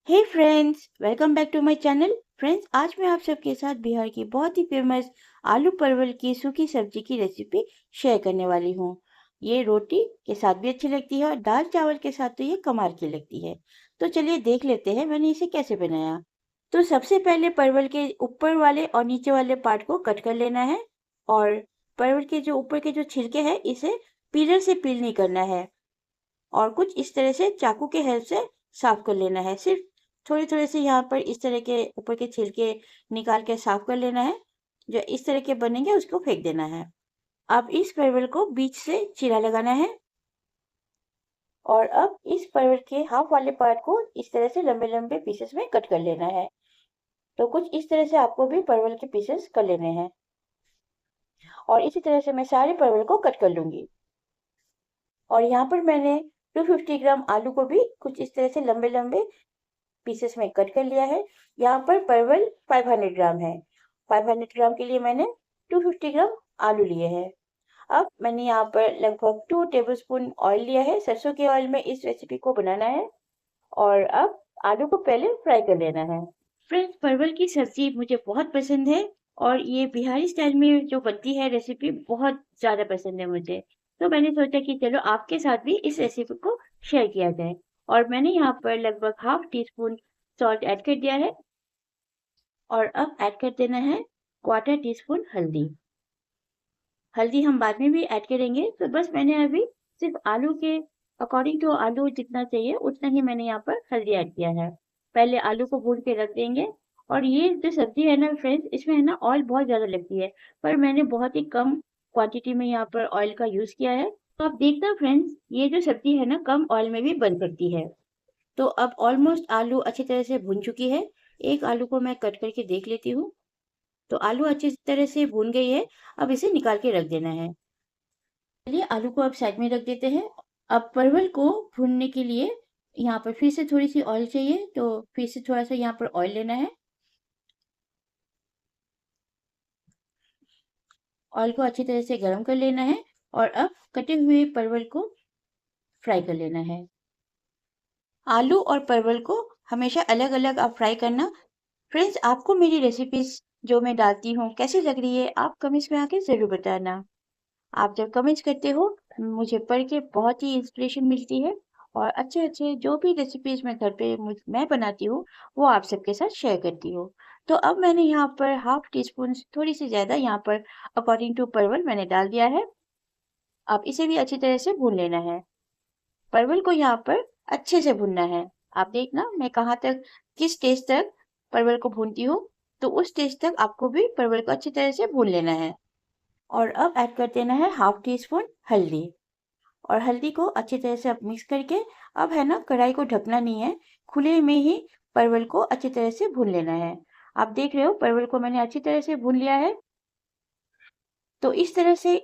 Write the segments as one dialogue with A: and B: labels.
A: Hey friends, welcome back to my channel. Friends, आज मैं आप सबके साथ बिहार की बहुत ही फेमस आलू परवल की सूखी सब्जी की रेसिपी शेयर करने वाली हूँ। ये रोटी के साथ भी अच्छी लगती है और दाल चावल के साथ तो ये कमाल की लगती है। तो चलिए देख लेते हैं मैंने इसे कैसे बनाया। तो सबसे पहले परवल के ऊपर वाले और नीचे वाले पार्ट को कट कर लेना है और परवल के जो ऊपर के जो छिलके हैं इसे पीलर से पील नहीं करना है और कुछ इस तरह से चाकू के हेल्प से साफ कर लेना है। सिर्फ थोड़े थोड़े से यहाँ पर इस तरह के ऊपर के छिलके निकाल के साफ कर लेना है। जो इस तरह के बनेंगे उसको फेंक देना है। अब इस परवल को बीच से चीरा लगाना है और अब इस परवल के हाफ वाले पार्ट को इस तरह से लंबे लंबे पीसेस में कट कर लेना है। तो कुछ इस तरह से आपको भी परवल के पीसेस कर लेने हैं और इसी तरह से मैं सारे परवल को कट कर लूंगी। और यहाँ पर मैंने 250 ग्राम आलू को भी कुछ इस तरह से लंबे लंबे पीसेस में कट कर लिया है। यहाँ पर परवल 500 ग्राम है। 500 ग्राम के लिए मैंने 250 ग्राम आलू लिए हैं। अब मैंने यहाँ पर लगभग 2 टेबलस्पून ऑयल लिया है। सरसों के ऑयल में इस रेसिपी को बनाना है और अब आलू को पहले फ्राई कर लेना है। फ्रेंड्स, परवल की सब्जी मुझे बहुत पसंद है और ये बिहारी स्टाइल में जो बनती है रेसिपी बहुत ज़्यादा पसंद है मुझे। तो मैंने सोचा कि चलो आपके साथ भी इस रेसिपी को शेयर किया जाए। और मैंने यहाँ पर लगभग half tea spoon salt add कर दिया है और अब ऐड कर देना है क्वार्टर टी स्पून हल्दी। हल्दी हम बाद में भी ऐड करेंगे। तो बस मैंने अभी सिर्फ आलू के अकॉर्डिंग टू आलू जितना चाहिए उतना ही मैंने यहाँ पर हल्दी ऐड किया है। पहले आलू को भून के रख देंगे। और ये जो सब्जी है ना फ्रेंड्स, इसमें है ना ऑयल बहुत ज़्यादा लगती है, पर मैंने बहुत ही कम क्वांटिटी में यहाँ पर ऑयल का यूज़ किया है। तो आप देखना फ्रेंड्स, ये जो सब्जी है ना कम ऑयल में भी बन सकती है। तो अब ऑलमोस्ट आलू अच्छी तरह से भुन चुकी है। एक आलू को मैं कट करके देख लेती हूँ। तो आलू अच्छी तरह से भून गई है। अब इसे निकाल के रख देना है। चलिए आलू को अब साइड में रख देते हैं। अब परवल को भूनने के लिए यहाँ पर फिर से थोड़ी सी ऑयल चाहिए, तो फिर से थोड़ा सा यहाँ पर ऑयल लेना है। ऑयल को अच्छी तरह से गर्म कर लेना है और अब कटे हुए परवल को फ्राई कर लेना है। आलू और परवल को हमेशा अलग अलग आप फ्राई करना। फ्रेंड्स, आपको मेरी रेसिपीज जो मैं डालती हूँ कैसी लग रही है आप कमेंट्स में आके ज़रूर बताना। आप जब कमेंट्स करते हो मुझे पढ़ के बहुत ही इंस्पिरेशन मिलती है और अच्छे अच्छे जो भी रेसिपीज मैं घर पे मैं बनाती हूँ वो आप सबके साथ शेयर करती हूँ। तो अब मैंने यहाँ पर हाफ टी स्पून थोड़ी सी ज़्यादा यहाँ पर अकॉर्डिंग टू परवल मैंने डाल दिया है। अब इसे भी अच्छी तरह से भून लेना है। परवल को यहाँ पर अच्छे से भूनना है। आप देखना मैं कहाँ तक किस स्टेज तक परवल को भूनती हूँ। तो उस स्टेज तक आपको भी परवल को अच्छी तरह से भून लेना है। और अब ऐड कर देना है हाफ टी स्पून हल्दी। और हल्दी को अच्छी तरह से अब मिक्स करके अब है ना कढ़ाई को ढकना नहीं है। खुले में ही परवल को अच्छी तरह से भून लेना है। आप देख रहे हो परवल को मैंने अच्छी तरह से भून लिया है। तो इस तरह से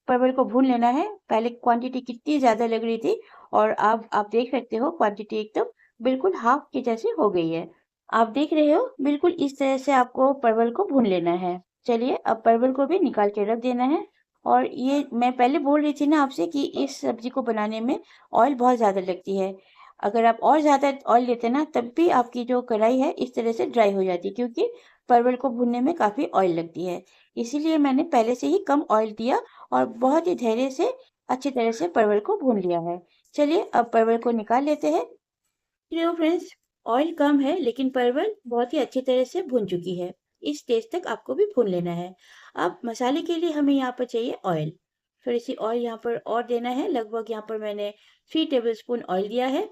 A: परवल को भून लेना है। पहले क्वांटिटी कितनी ज़्यादा लग रही थी और अब आप देख सकते हो क्वांटिटी एकदम बिल्कुल हाफ के जैसे हो गई है। आप देख रहे हो बिल्कुल इस तरह से आपको परवल को भून लेना है। चलिए अब परवल को भी निकाल के रख देना है। और ये मैं पहले बोल रही थी ना आपसे कि इस सब्जी को बनाने में ऑयल बहुत ज़्यादा लगती है। अगर आप और ज़्यादा ऑयल लेते ना तब भी आपकी जो कढ़ाई है इस तरह से ड्राई हो जाती है, क्योंकि परवल को भूनने में काफ़ी ऑयल लगती है। इसीलिए मैंने पहले से ही कम ऑयल दिया और बहुत ही धैर्य से अच्छी तरह से परवल को भून लिया है। चलिए अब परवल को निकाल लेते हैं। देखिए फ्रेंड्स, ऑयल कम है लेकिन परवल बहुत ही अच्छी तरह से भुन चुकी है। इस स्टेज तक आपको भी भून लेना है। अब मसाले के लिए हमें यहाँ पर चाहिए ऑयल। थोड़ी सी ऑयल यहाँ पर और देना है। लगभग यहाँ पर मैंने 3 टेबलस्पून ऑयल दिया है।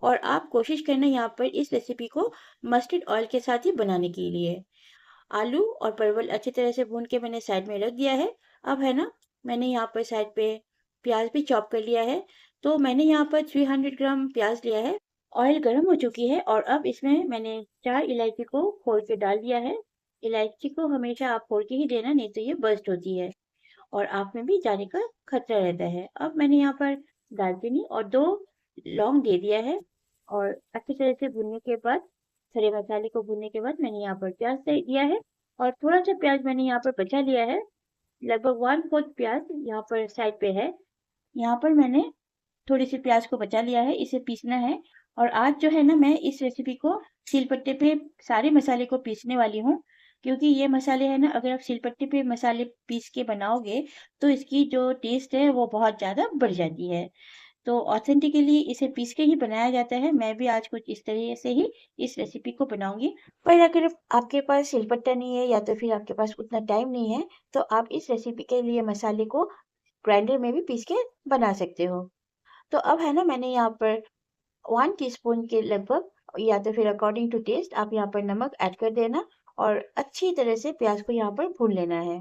A: और आप कोशिश करना यहाँ पर इस रेसिपी को मस्टर्ड ऑयल के साथ ही बनाने के लिए। आलू और परवल अच्छी तरह से भून के मैंने साइड में रख दिया है। अब है ना मैंने यहाँ पर साइड पे प्याज भी चॉप कर लिया है। तो मैंने यहाँ पर 300 ग्राम प्याज लिया है। ऑयल गर्म हो चुकी है और अब इसमें मैंने 4 इलायची को फोड़ के डाल दिया है। इलायची को हमेशा आप फोड़ के ही देना, नहीं तो ये बर्स्ट होती है और आँख में भी जाने का खतरा रहता है। अब मैंने यहाँ पर दालचीनी और 2 लौंग दे दिया है। और अच्छी तरह से भूनने के बाद, खड़े मसाले को भूनने के बाद मैंने यहाँ पर प्याज दे दिया है। और थोड़ा सा प्याज मैंने यहाँ पर बचा लिया है। लगभग 1/4 प्याज यहाँ पर साइड पे है। यहाँ पर मैंने थोड़ी सी प्याज को बचा लिया है, इसे पीसना है। और आज जो है ना मैं इस रेसिपी को सिलपट्टे पे सारे मसाले को पीसने वाली हूँ, क्योंकि ये मसाले है ना अगर आप सिलपट्टे पे मसाले पीस के बनाओगे तो इसकी जो टेस्ट है वो बहुत ज़्यादा बढ़ जाती है। तो ऑथेंटिकली इसे पीस के ही बनाया जाता है। मैं भी आज कुछ इस तरह से ही इस रेसिपी को बनाऊंगी। पर अगर आपके पास सिलपट्टा नहीं है या तो फिर आपके पास उतना टाइम नहीं है तो आप इस रेसिपी के लिए मसाले को ग्राइंडर में भी पीस के बना सकते हो। तो अब है ना मैंने यहाँ पर 1 टीस्पून के लगभग या तो फिर अकॉर्डिंग टू टेस्ट आप यहाँ पर नमक ऐड कर देना और अच्छी तरह से प्याज को यहाँ पर भून लेना है।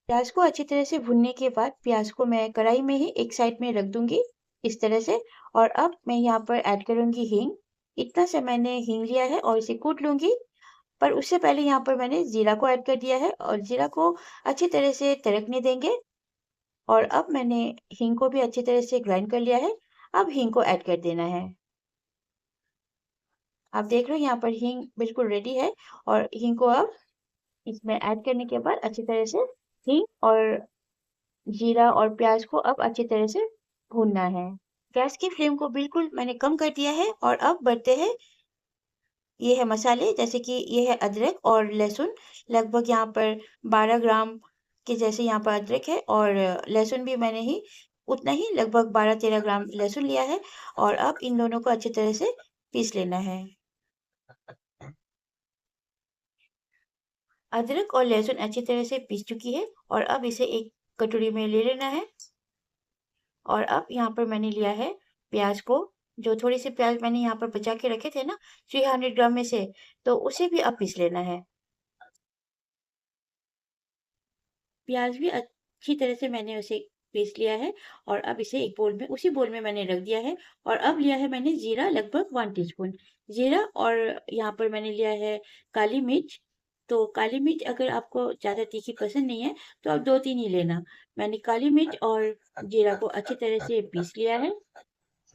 A: प्याज को अच्छी तरह से भूनने के बाद प्याज को मैं कढ़ाई में ही एक साइड में रख दूंगी इस तरह से। और अब मैं यहाँ पर ऐड करूंगी हींग। इतना से मैंने हींग लिया है और इसे कूट लूंगी। पर उससे पहले यहाँ पर मैंने जीरा को ऐड कर दिया है और जीरा को अच्छी तरह से तड़कने देंगे। और अब मैंने हींग को भी अच्छी तरह से ग्राइंड कर लिया है। अब हींग को ऐड कर देना है। आप देख रहे हो यहाँ पर हींग बिल्कुल रेडी है। और हींग को अब इसमें ऐड करने के बाद अच्छी तरह से हींग और जीरा और प्याज को अब अच्छी तरह से भूनना है। गैस की फ्लेम को बिल्कुल मैंने कम कर दिया है और अब बढ़ते हैं ये है मसाले, जैसे कि ये है अदरक और लहसुन। लगभग यहाँ पर 12 ग्राम के जैसे यहाँ पर अदरक है और लहसुन भी मैंने ही उतना ही लगभग 12-13 ग्राम लहसुन लिया है। और अब इन दोनों को अच्छी तरह से पीस लेना है। अदरक और लहसुन अच्छी तरह से पीस चुकी है और अब इसे एक कटोरी में ले लेना है। और अब यहाँ पर मैंने लिया है प्याज को, जो थोड़ी सी प्याज मैंने यहाँ पर बचा के रखे थे ना 300 ग्राम में से, तो उसे भी अब पीस लेना है। प्याज भी अच्छी तरह से मैंने उसे पीस लिया है और अब इसे एक बोल में उसी बोल में मैंने रख दिया है। और अब लिया है मैंने जीरा लगभग 1 टीस्पून जीरा। और यहाँ पर मैंने लिया है काली मिर्च। तो काली मिर्च अगर आपको ज़्यादा तीखी पसंद नहीं है तो आप 2-3 ही लेना। मैंने काली मिर्च और जीरा को अच्छी तरह से पीस लिया है।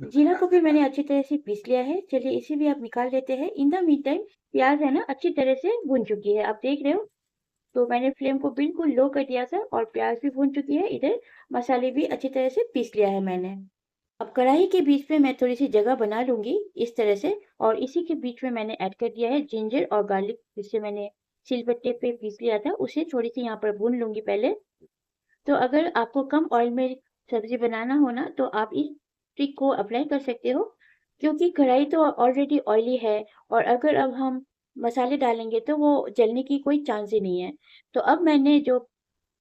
A: जीरा को भी मैंने अच्छी तरह से पीस लिया है। चलिए इसे भी आप निकाल देते हैं। इन द मीन टाइम प्याज है ना अच्छी तरह से भुन चुकी है, आप देख रहे हो। तो मैंने फ्लेम को बिल्कुल लो कर दिया था और प्याज भी भून चुकी है। इधर मसाले भी अच्छी तरह से पीस लिया है मैंने। अब कढ़ाई के बीच में मैं थोड़ी सी जगह बना लूंगी इस तरह से। और इसी के बीच में मैंने ऐड कर दिया है जिंजर और गार्लिक, जिससे मैंने सिलबट्टे पे पीस लिया था उसे थोड़ी सी यहाँ पर भून लूंगी पहले। तो अगर आपको कम ऑयल में सब्जी बनाना हो ना तो आप इस ट्रिक को अप्लाई कर सकते हो, क्योंकि कढ़ाई तो ऑलरेडी ऑयली है। और अगर अब हम मसाले डालेंगे तो वो जलने की कोई चांस ही नहीं है। तो अब मैंने जो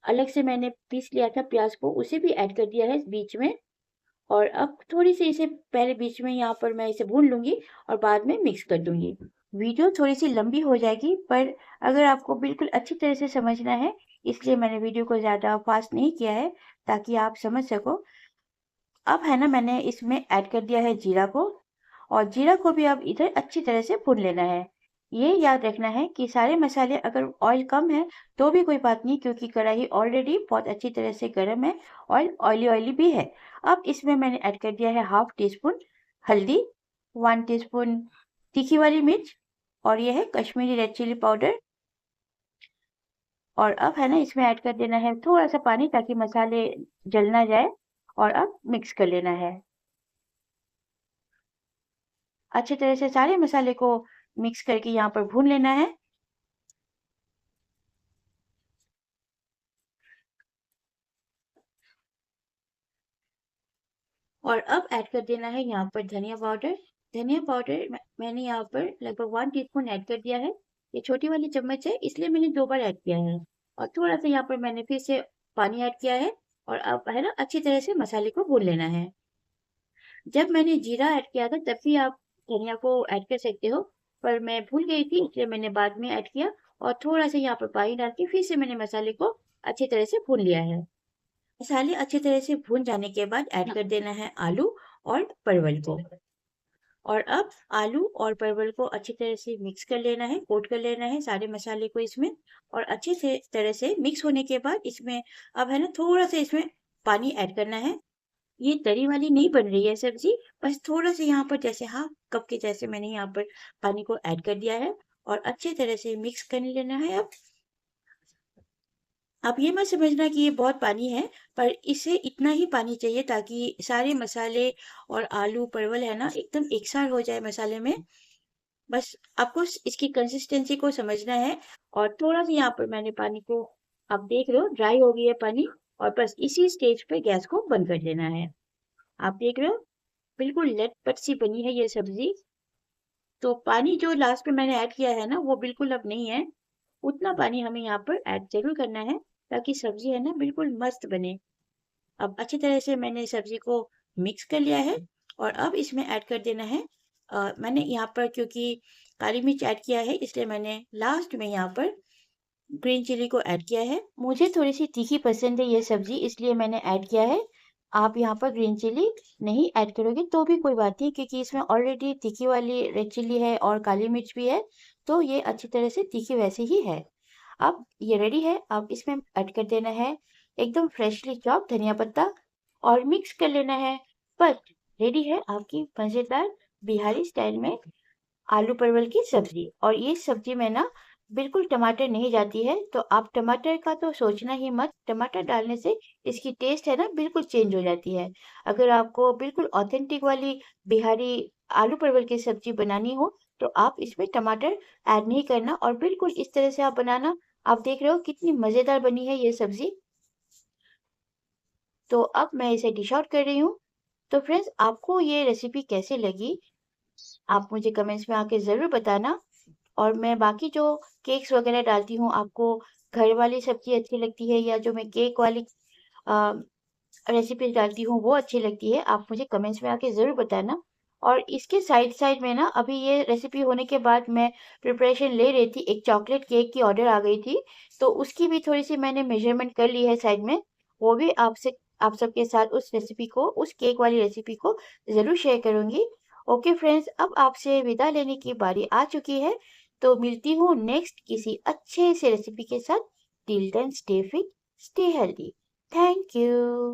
A: अलग से मैंने पीस लिया था प्याज को उसे भी ऐड कर दिया है इस बीच में। और अब थोड़ी सी इसे पहले बीच में यहाँ पर मैं इसे भून लूंगी और बाद में मिक्स कर दूंगी। वीडियो थोड़ी सी लंबी हो जाएगी, पर अगर आपको बिल्कुल अच्छी तरह से समझना है इसलिए मैंने वीडियो को ज़्यादा फास्ट नहीं किया है, ताकि आप समझ सको। अब है ना मैंने इसमें ऐड कर दिया है जीरा को। और जीरा को भी अब इधर अच्छी तरह से भून लेना है। ये याद रखना है कि सारे मसाले अगर ऑयल कम है तो भी कोई बात नहीं, क्योंकि कढ़ाई ऑलरेडी बहुत अच्छी तरह से गर्म है, ऑयल ऑयली ऑयली भी है। अब इसमें मैंने ऐड कर दिया है हाफ टी स्पून हल्दी, 1 टीस्पून तीखी वाली मिर्च और ये है कश्मीरी रेड चिली पाउडर। और अब है ना इसमें ऐड कर देना है थोड़ा सा पानी, ताकि मसाले जल ना जाए। और अब मिक्स कर लेना है अच्छी तरह से, सारे मसाले को मिक्स करके यहाँ पर भून लेना है। और अब ऐड कर देना है यहाँ पर धनिया पाउडर। धनिया पाउडर मैंने यहाँ पर लगभग 1 टीस्पून ऐड कर दिया है। ये छोटी वाली चम्मच है इसलिए मैंने 2 बार ऐड किया है। और थोड़ा सा यहाँ पर मैंने फिर से पानी ऐड किया है। और अब है ना अच्छी तरह से मसाले को भून लेना है। जब मैंने जीरा ऐड किया था तब भी आप धनिया को ऐड कर सकते हो, पर मैं भूल गई थी इसलिए मैंने बाद में ऐड किया। और थोड़ा सा यहाँ पर पानी डाल के फिर से मैंने मसाले को अच्छी तरह से भून लिया है। मसाले अच्छी तरह से भून जाने के बाद ऐड कर देना है आलू और परवल को। और अब आलू और परवल को अच्छी तरह से मिक्स कर लेना है, कोट कर लेना है सारे मसाले को इसमें। और अच्छे से तरह से मिक्स होने के बाद इसमें अब है ना थोड़ा सा इसमें पानी ऐड करना है। ये तरी वाली नहीं बन रही है सब्जी, बस थोड़ा सा यहाँ पर जैसे हाफ कप के जैसे मैंने यहाँ पर पानी को ऐड कर दिया है। और अच्छे तरह से मिक्स कर लेना है अब। आप ये मत समझना कि ये बहुत पानी है, पर इसे इतना ही पानी चाहिए ताकि सारे मसाले और आलू परवल है ना एकदम एक साथ हो जाए मसाले में। बस आपको इसकी कंसिस्टेंसी को समझना है। और थोड़ा सा यहाँ पर मैंने पानी को, आप देख रहे हो ड्राई हो गई है पानी, और बस इसी स्टेज पे गैस को बंद कर देना है। आप देख रहे हो बिल्कुल लटपट सी बनी है ये सब्जी। तो पानी जो लास्ट में मैंने ऐड किया है ना वो बिल्कुल अब नहीं है। उतना पानी हमें यहाँ पर ऐड जरूर करना है ताकि सब्जी है ना बिल्कुल मस्त बने। अब अच्छी तरह से मैंने सब्जी को मिक्स कर लिया है और अब इसमें ऐड कर देना है मैंने यहाँ पर क्योंकि काली मिर्च ऐड किया है इसलिए मैंने लास्ट में यहाँ पर ग्रीन चिली को ऐड किया है। मुझे थोड़ी सी तीखी पसंद है ये सब्जी इसलिए मैंने ऐड किया है। आप यहाँ पर ग्रीन चिली नहीं ऐड करोगे तो भी कोई बात नहीं क्योंकि इसमें ऑलरेडी तीखी वाली रेड चिली है और काली मिर्च भी है, तो ये अच्छी तरह से तीखी वैसे ही है। अब ये रेडी है। अब इसमें ऐड कर देना है एकदम फ्रेशली चॉप धनिया पत्ता और मिक्स कर लेना है। बस रेडी है आपकी मज़ेदार बिहारी स्टाइल में आलू परवल की सब्जी। और ये सब्जी में ना बिल्कुल टमाटर नहीं जाती है, तो आप टमाटर का तो सोचना ही मत। टमाटर डालने से इसकी टेस्ट है ना बिल्कुल चेंज हो जाती है। अगर आपको बिल्कुल ऑथेंटिक वाली बिहारी आलू परवल की सब्जी बनानी हो तो आप इसमें टमाटर ऐड नहीं करना और बिल्कुल इस तरह से आप बनाना। आप देख रहे हो कितनी मज़ेदार बनी है ये सब्जी। तो अब मैं इसे डिश आउट कर रही हूँ। तो फ्रेंड्स आपको ये रेसिपी कैसे लगी आप मुझे कमेंट्स में आके ज़रूर बताना। और मैं बाकी जो केक्स वगैरह डालती हूँ आपको घर वाली सब्जी अच्छी लगती है या जो मैं केक वाली रेसिपीज डालती हूँ वो अच्छी लगती है, आप मुझे कमेंट्स में आके ज़रूर बताना। और इसके साइड साइड में ना अभी ये रेसिपी होने के बाद मैं प्रिपरेशन ले रही थी, एक चॉकलेट केक की ऑर्डर आ गई थी, तो उसकी भी थोड़ी सी मैंने मेजरमेंट कर ली है साइड में। वो भी आपसे आप सबके साथ उस रेसिपी को, उस केक वाली रेसिपी को ज़रूर शेयर करूँगी। ओके फ्रेंड्स, अब आपसे विदा लेने की बारी आ चुकी है, तो मिलती हूँ नेक्स्ट किसी अच्छे से रेसिपी के साथ। Till then stay fit, stay healthy. Thank you.